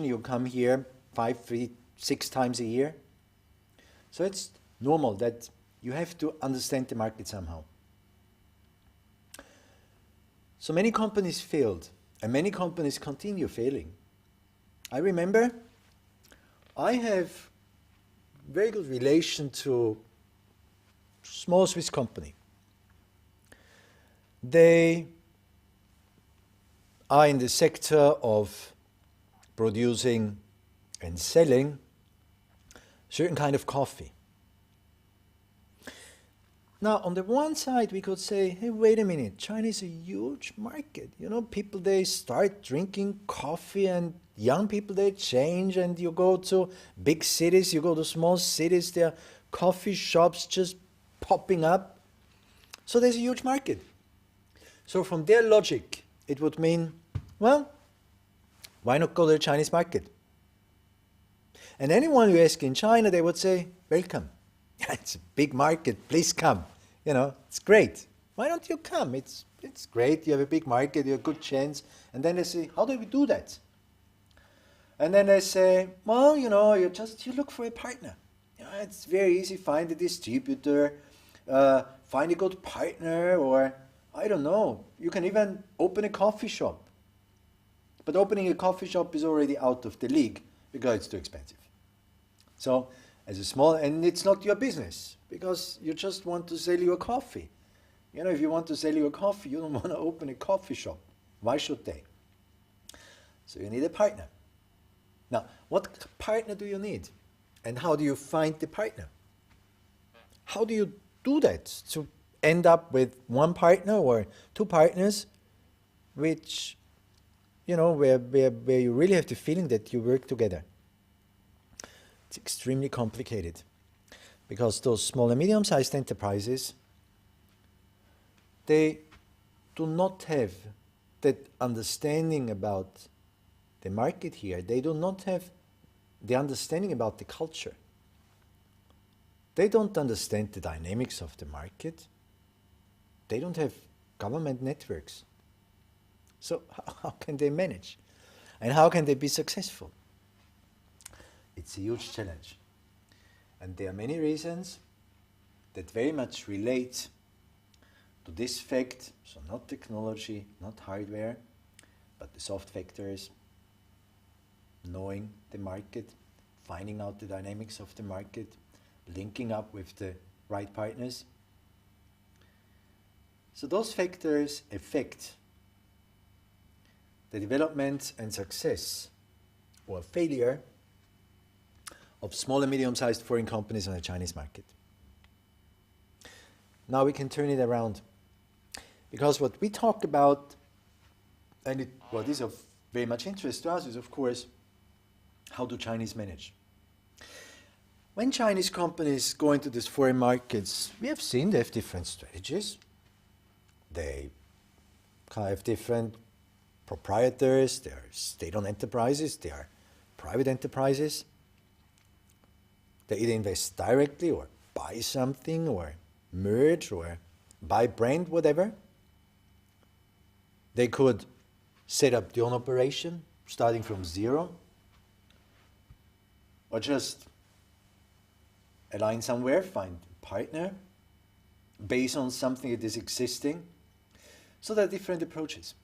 you come here 5, 3, 6 times a year. So it's normal that you have to understand the market somehow. So many companies failed, and many companies continue failing. I remember I have very good relation to small Swiss company. They are in the sector of producing and selling certain kind of coffee. Now, on the one side, we could say, hey, wait a minute, China is a huge market. You know, people, they start drinking coffee, and young people, they change, and you go to big cities, you go to small cities, there are coffee shops just popping up. So there's a huge market. So from their logic, it would mean, well, why not go to the Chinese market? And anyone who asks in China, they would say, welcome. It's a big market, please come. You know, it's great. Why don't you come? It's great, you have a big market, you have a good chance. And then they say, how do we do that? And then they say, well, you know, you look for a partner. You know, it's very easy, find a distributor, find a good partner, or I don't know, you can even open a coffee shop. But opening a coffee shop is already out of the league because it's too expensive. So, as a small, and it's not your business because you just want to sell your coffee. You know, if you want to sell your coffee, you don't want to open a coffee shop. Why should they? So you need a partner. Now, what partner do you need? And how do you find the partner? How do you do that to end up with one partner or two partners, which, you know, where you really have the feeling that you work together? It's extremely complicated because those small and medium-sized enterprises, they do not have that understanding about the market here. They do not have the understanding about the culture. They don't understand the dynamics of the market. They don't have government networks. So how can they manage? And how can they be successful? It's a huge challenge. And there are many reasons that very much relate to this fact, so not technology, not hardware, but the soft factors, knowing the market, finding out the dynamics of the market, linking up with the right partners. So those factors affect the development and success or failure of small and medium-sized foreign companies on the Chinese market. Now we can turn it around, because what we talk about, and what is of very much interest to us, is of course, how do Chinese manage? When Chinese companies go into these foreign markets, we have seen they have different strategies. They have different proprietors, they are state-owned enterprises, they are private enterprises. They either invest directly or buy something or merge or buy brand, whatever. They could set up their own operation starting from zero, or just align somewhere, find a partner based on something that is existing. So there are different approaches.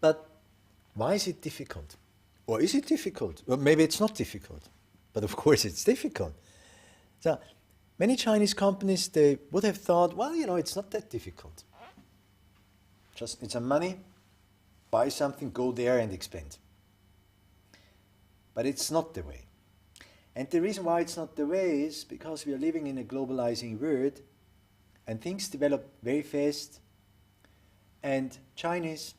But why is it difficult? Or is it difficult? Well, maybe it's not difficult. But of course it's difficult. So many Chinese companies, they would have thought, well, you know, it's not that difficult. Just need some money, buy something, go there and expand. But it's not the way. And the reason why it's not the way is because we are living in a globalizing world and things develop very fast, and Chinese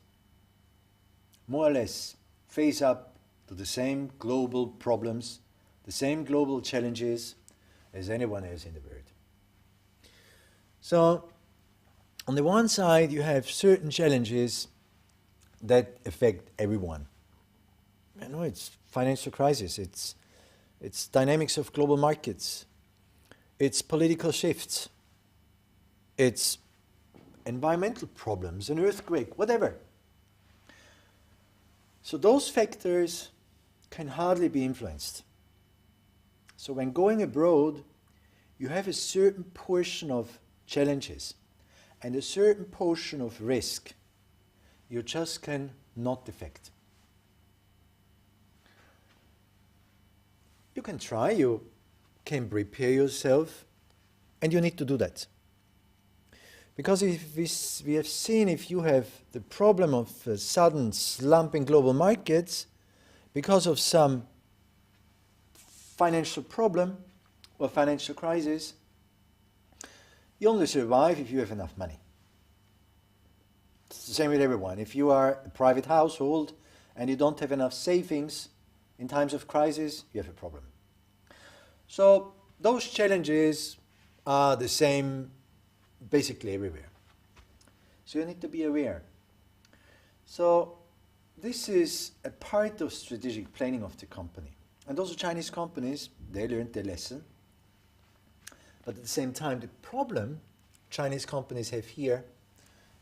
more or less face up to the same global problems, the same global challenges as anyone else in the world. So, on the one side, you have certain challenges that affect everyone. You know, it's financial crisis, it's dynamics of global markets, it's political shifts, it's environmental problems, an earthquake, whatever. So those factors can hardly be influenced. So when going abroad, you have a certain portion of challenges and a certain portion of risk you just can not affect. You can try, you can prepare yourself, and you need to do that. Because if we have seen, if you have the problem of a sudden slump in global markets because of some financial problem or financial crisis, you only survive if you have enough money. It's the same with everyone. If you are a private household and you don't have enough savings in times of crisis, you have a problem. So those challenges are the same basically everywhere. So you need to be aware. So this is a part of strategic planning of the company. And also Chinese companies, they learned their lesson. But at the same time, the problem Chinese companies have here,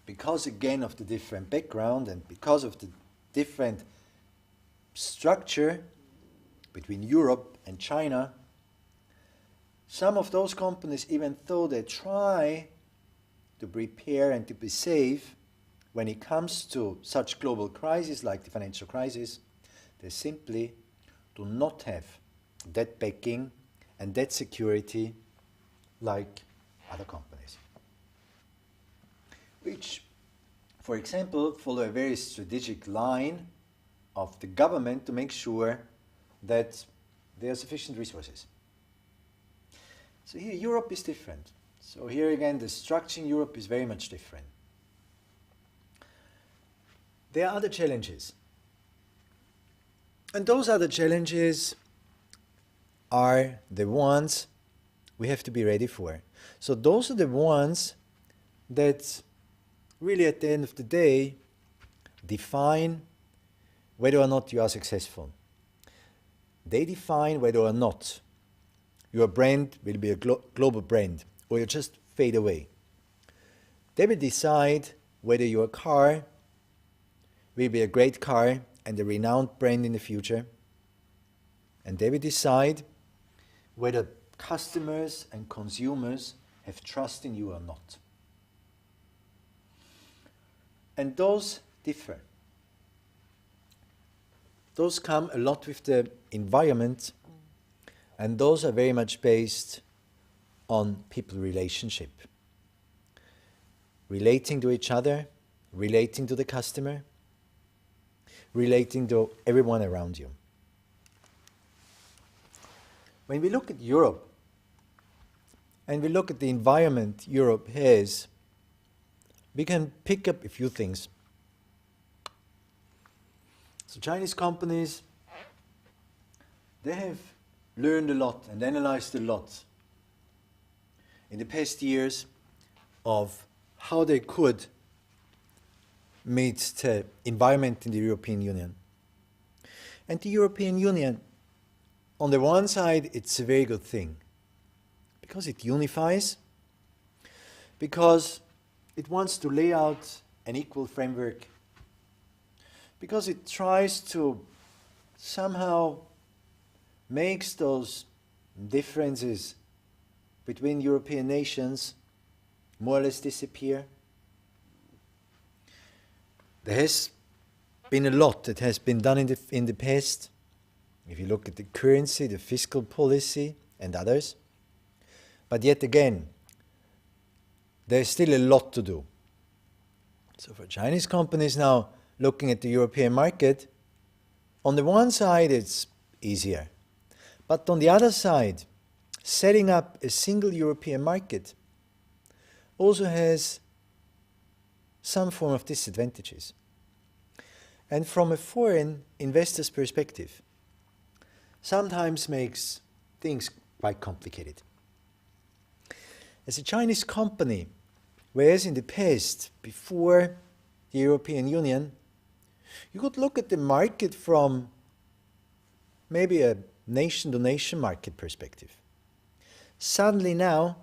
because again of the different background and because of the different structure between Europe and China, some of those companies, even though they try to prepare and to be safe when it comes to such global crises like the financial crisis, they simply do not have that backing and that security like other companies, which, for example, follow a very strategic line of the government to make sure that there are sufficient resources. So here Europe is different. So here again the structure in Europe is very much different. There are other challenges. And those other challenges are the ones we have to be ready for. So those are the ones that really at the end of the day define whether or not you are successful. They define whether or not your brand will be a global brand or you just fade away. They will decide whether your car will be a great car and a renowned brand in the future. And they will decide whether customers and consumers have trust in you or not. And those differ. Those come a lot with the environment, and those are very much based on people relationship. Relating to each other, relating to the customer, relating to everyone around you. When we look at Europe, and we look at the environment Europe has, we can pick up a few things. So Chinese companies, they have learned a lot and analyzed a lot in the past years of how they could meet the environment in the European Union. And the European Union, on the one side, it's a very good thing because it unifies, because it wants to lay out an equal framework, because it tries to somehow makes those differences between European nations more or less disappear. There has been a lot that has been done in the past. If you look at the currency, the fiscal policy, and others. But yet again, there's still a lot to do. So for Chinese companies now looking at the European market, on the one side it's easier. But on the other side, setting up a single European market also has some form of disadvantages. And from a foreign investor's perspective, sometimes makes things quite complicated. As a Chinese company, whereas in the past, before the European Union, you could look at the market from maybe a nation-to-nation market perspective. Suddenly now,